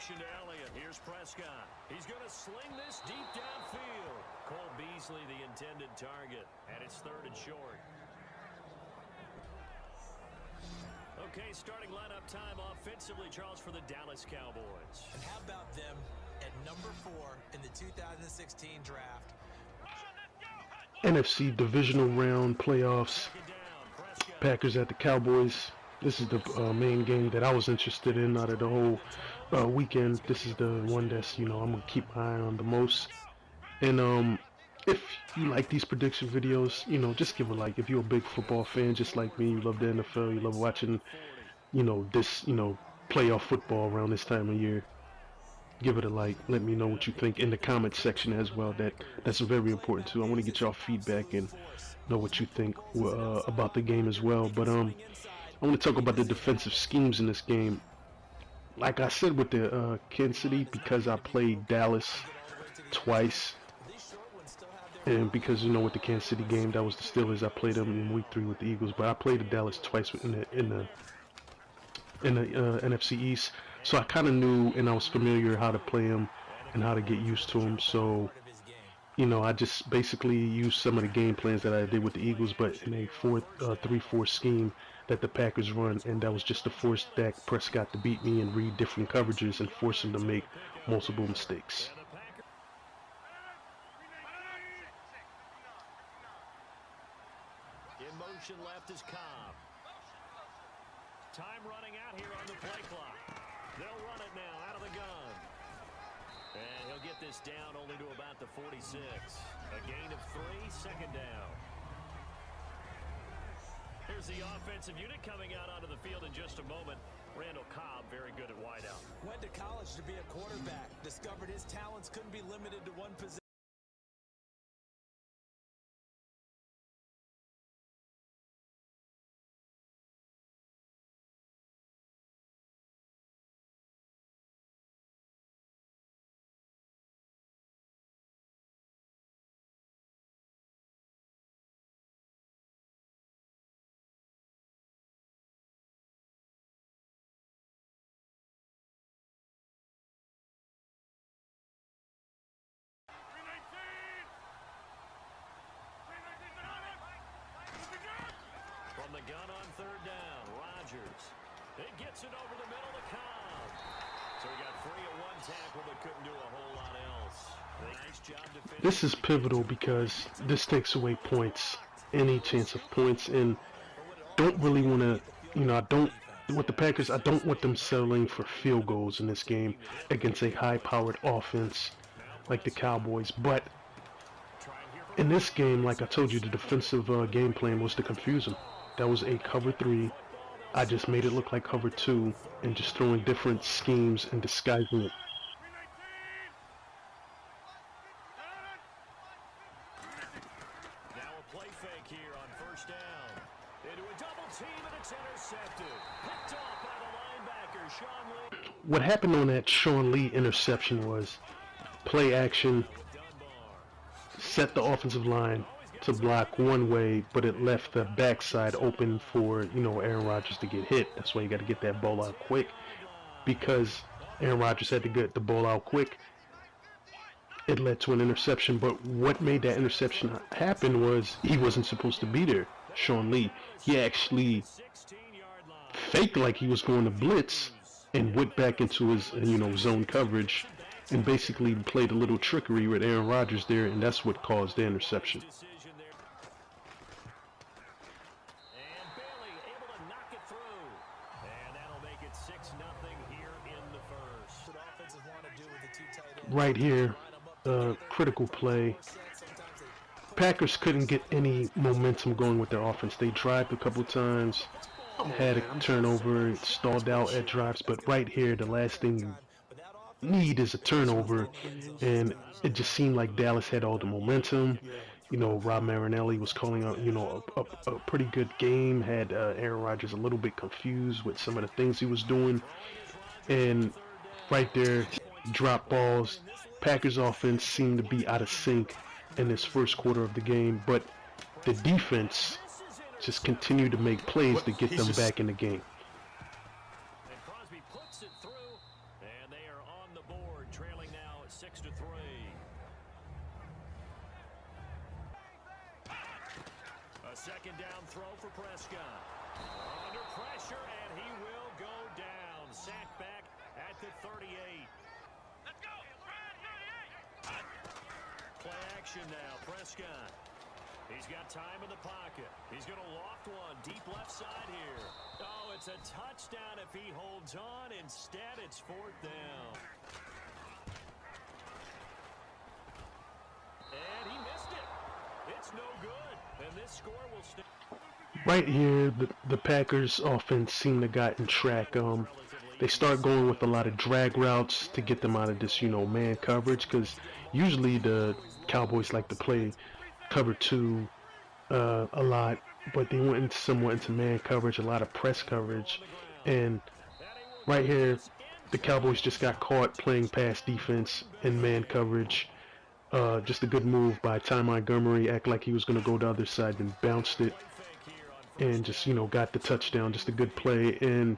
Motion to Elliott. Here's Prescott. He's going to sling this deep downfield. Cole Beasley, the intended target. And it's 3rd and short. Okay, starting lineup time offensively, Charles, for the Dallas Cowboys. And how about them at number 4 in the 2016 draft? NFC Divisional round playoffs. Packers at the Cowboys. This is the main game that I was interested in out of the whole weekend. This is the one that's, I'm going to keep my eye on the most. And if you like these prediction videos, just give a like. If you're a big football fan just like me, you love the NFL, you love watching, this, playoff football around this time of year, give it a like. Let me know what you think in the comment section as well. That's very important too. I want to get y'all feedback and know what you think about the game as well. But I want to talk about the defensive schemes in this game. Like I said with the Kansas City, because I played Dallas twice, and because with the Kansas City game, that was the Steelers. I played them in week 3 with the Eagles, but I played the Dallas twice in the NFC East, so I kind of knew and I was familiar how to play them and how to get used to them. So I just basically used some of the game plans that I did with the Eagles, but in a 3-4 scheme that the Packers run, and that was just to force Dak Prescott to beat me and read different coverages and force him to make multiple mistakes. In motion left is Cobb. Time running out here on the play clock. They'll run it now out of the gun. And he'll get this down only to about the 46. A gain of 3, 2nd down. Here's the offensive unit coming out onto the field in just a moment. Randall Cobb, very good at wideout. Went to college to be a quarterback. Discovered his talents couldn't be limited to one position. From the gun on 3rd down, Rodgers. It gets it over the middle to Cobb. So he got free at 1 tackle, but couldn't do a whole lot else. Nice job defending. This is pivotal because this takes away points, any chance of points, and don't really want to, with the Packers, I don't want them settling for field goals in this game against a high-powered offense like the Cowboys. But in this game, like I told you, the defensive game plan was to confuse them. That was a cover 3. I just made it look like cover 2 and just throwing different schemes and disguising it. Now a play fake here on 1st down. Into a double team and it's intercepted. Picked off by the linebacker, Sean Lee. What happened on that Sean Lee interception was play action, set the offensive line to block one way, but it left the backside open for, Aaron Rodgers to get hit. That's why you got to get that ball out quick. Because Aaron Rodgers had to get the ball out quick, it led to an interception. But what made that interception happen was he wasn't supposed to be there, Sean Lee. He actually faked like he was going to blitz and went back into his, zone coverage and basically played a little trickery with Aaron Rodgers there, and that's what caused the interception. Right here, critical play. Packers couldn't get any momentum going with their offense. They drived a couple times, had a turnover, stalled out at drives, but right here, the last thing you need is a turnover, and it just seemed like Dallas had all the momentum. Rob Marinelli was calling out, a pretty good game, had Aaron Rodgers a little bit confused with some of the things he was doing, and right there, drop balls. Packers offense seemed to be out of sync in this first quarter of the game, but the defense just continued to make plays to get them back in the game. And Crosby puts it through, and they are on second down throw for Prescott. Under pressure, and he will go down. Sacked back at the 38. Let's go. Play action now, Prescott. He's got time in the pocket. He's going to loft one deep left side here. Oh, it's a touchdown if he holds on. Instead, it's fourth down. And he missed it. It's no good. And this score will stay. Right here, the Packers offense seemed to got in track. They start going with a lot of drag routes to get them out of this, man coverage, because usually the Cowboys like to play cover 2 a lot, but they went somewhat into man coverage, a lot of press coverage. And right here, the Cowboys just got caught playing pass defense in man coverage. Just a good move by Ty Montgomery, act like he was going to go the other side, then bounced it and just, got the touchdown. Just a good play and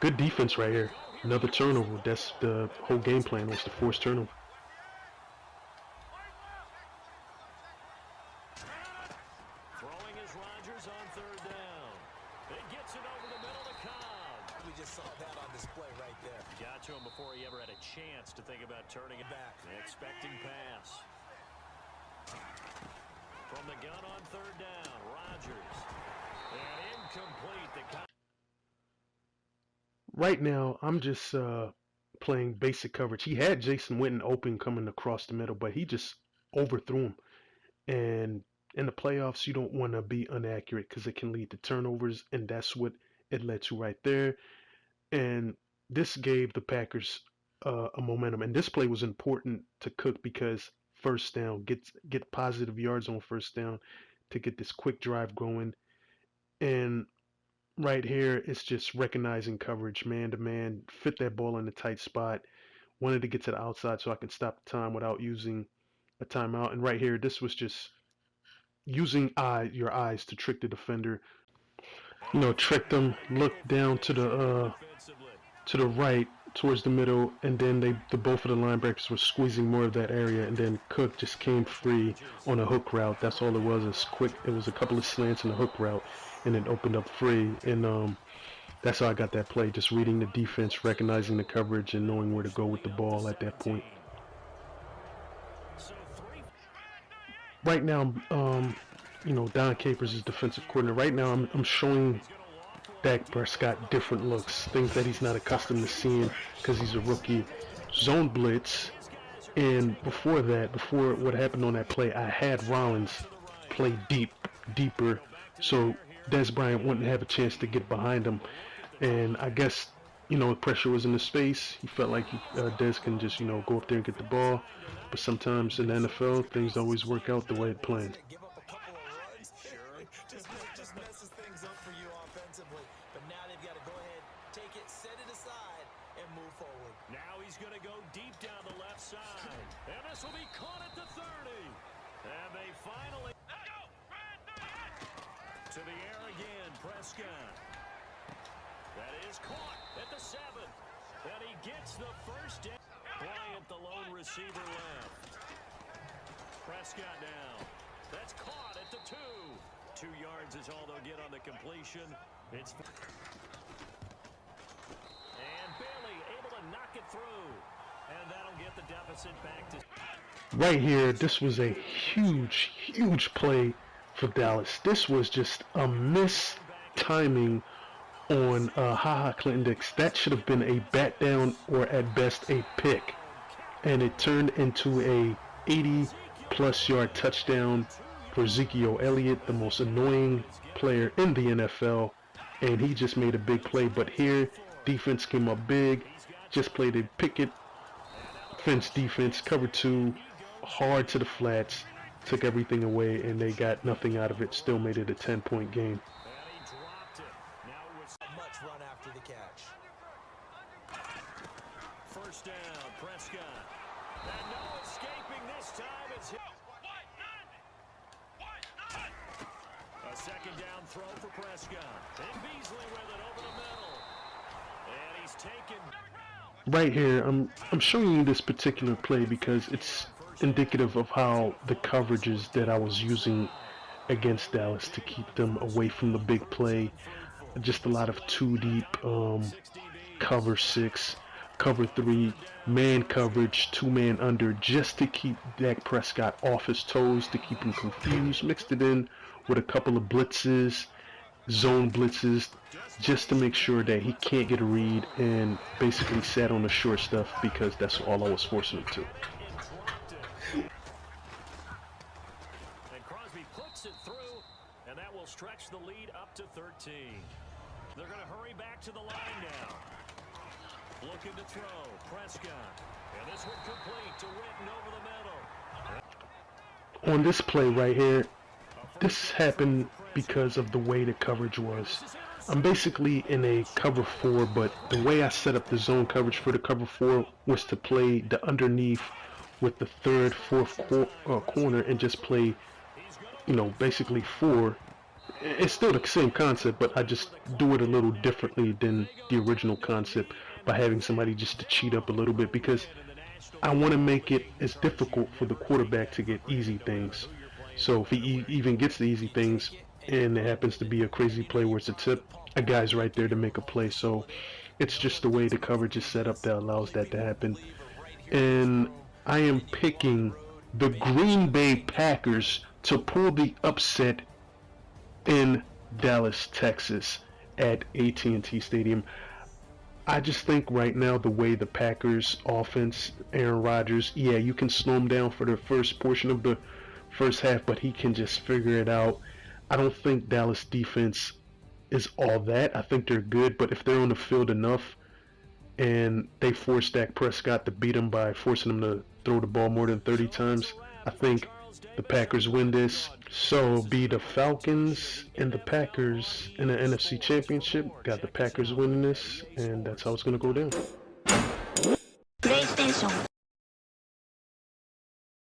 good defense right here. Another turnover. That's the whole game plan, was to force turnover. Throwing is Rodgers on third down. It gets it over the middle to Cobb. We just saw that on display right there. Got to him before he ever had a chance to think about turning it back. Expecting pass. From the gun on third down, Rodgers. And incomplete. Right now, I'm just playing basic coverage. He had Jason Witten open coming across the middle, but he just overthrew him. And in the playoffs, you don't want to be inaccurate because it can lead to turnovers, and that's what it led to right there. And this gave the Packers a momentum. And this play was important to Cook because first down, get positive yards on first down to get this quick drive going. And right here, it's just recognizing coverage, man to man, fit that ball in a tight spot. Wanted to get to the outside so I can stop the time without using a timeout. And right here, this was just using your eyes to trick the defender. Trick them, look down to the right towards the middle, and then both of the linebackers were squeezing more of that area, and then Cook just came free on a hook route. That's all it was. It's quick. It was a couple of slants and a hook route, and it opened up free. And that's how I got that play, just reading the defense, recognizing the coverage, and knowing where to go with the ball at that point. Right now, Don Capers is defensive coordinator. Right now, I'm showing Dak Prescott different looks, things that he's not accustomed to seeing because he's a rookie. Zone blitz, and before what happened on that play, I had Rollins play deeper, so Dez Bryant wouldn't have a chance to get behind him. And I guess, the pressure was in the space. He felt like Dez can just, go up there and get the ball. But sometimes in the NFL, things always work out the way it planned. Give up a couple of runs. Sure. just messes things up for you offensively. But now they've got to go ahead, take it, set it aside, and move forward. Now he's going to go deep down the left side. And this will be caught at the 30. And they finally... Let's go! To the air again, Prescott. That is caught at the 7. And he gets the first down. Bryant, the lone receiver left. Prescott now. That's caught at the 2. 2 yards is all they'll get on the completion. It's... And Bailey able to knock it through. And that'll get the deficit back to... Right here, this was a huge play for Dallas. This was just a mistiming on Ha Clinton-Dix. That should have been a bat down or at best a pick. And it turned into a 80-plus yard touchdown for Ezekiel Elliott, the most annoying player in the NFL. And he just made a big play. But here, defense came up big. Just played a picket fence defense, cover 2, hard to the flats, took everything away, and they got nothing out of it. Still made it a 10-point game. Much run after the catch. First down, Prescott. And no escaping this time. It's hit. A second down throw for Prescott. And Beasley with it over the middle. And he's taken. Right here, I'm showing you this particular play because it's indicative of how the coverages that I was using against Dallas to keep them away from the big play. Just a lot of two deep, cover 6, cover 3, man coverage, 2-man under, just to keep Dak Prescott off his toes, to keep him confused. Mixed it in with a couple of blitzes, zone blitzes, just to make sure that he can't get a read, and basically sat on the short stuff because that's all I was forcing him to. And Crosby puts it through, and that will stretch the lead up to 13. They're going to hurry back to the line now. Looking to throw, Prescott. And this one complete to Witten over the middle. On this play right here, this happened because of the way the coverage was. I'm basically in a cover 4, but the way I set up the zone coverage for the cover 4 was to play the underneath with the 3rd, 4th corner and just play, basically 4. It's still the same concept, but I just do it a little differently than the original concept by having somebody just to cheat up a little bit, because I want to make it as difficult for the quarterback to get easy things. So if he even gets the easy things and it happens to be a crazy play where it's a tip, a guy's right there to make a play. So it's just the way the coverage is set up that allows that to happen. And I am picking the Green Bay Packers to pull the upset in Dallas, Texas at AT&T Stadium. I just think right now the way the Packers offense, Aaron Rodgers, yeah, you can slow him down for the first portion of the first half, but he can just figure it out. I don't think Dallas defense is all that. I think they're good, but if they're on the field enough and they force Dak Prescott to beat him by forcing him to throw the ball more than 30 times, I think the Packers win this. So it'll be the Falcons and the Packers in the NFC Championship. Got the Packers winning this, and that's how it's going to go down. PlayStation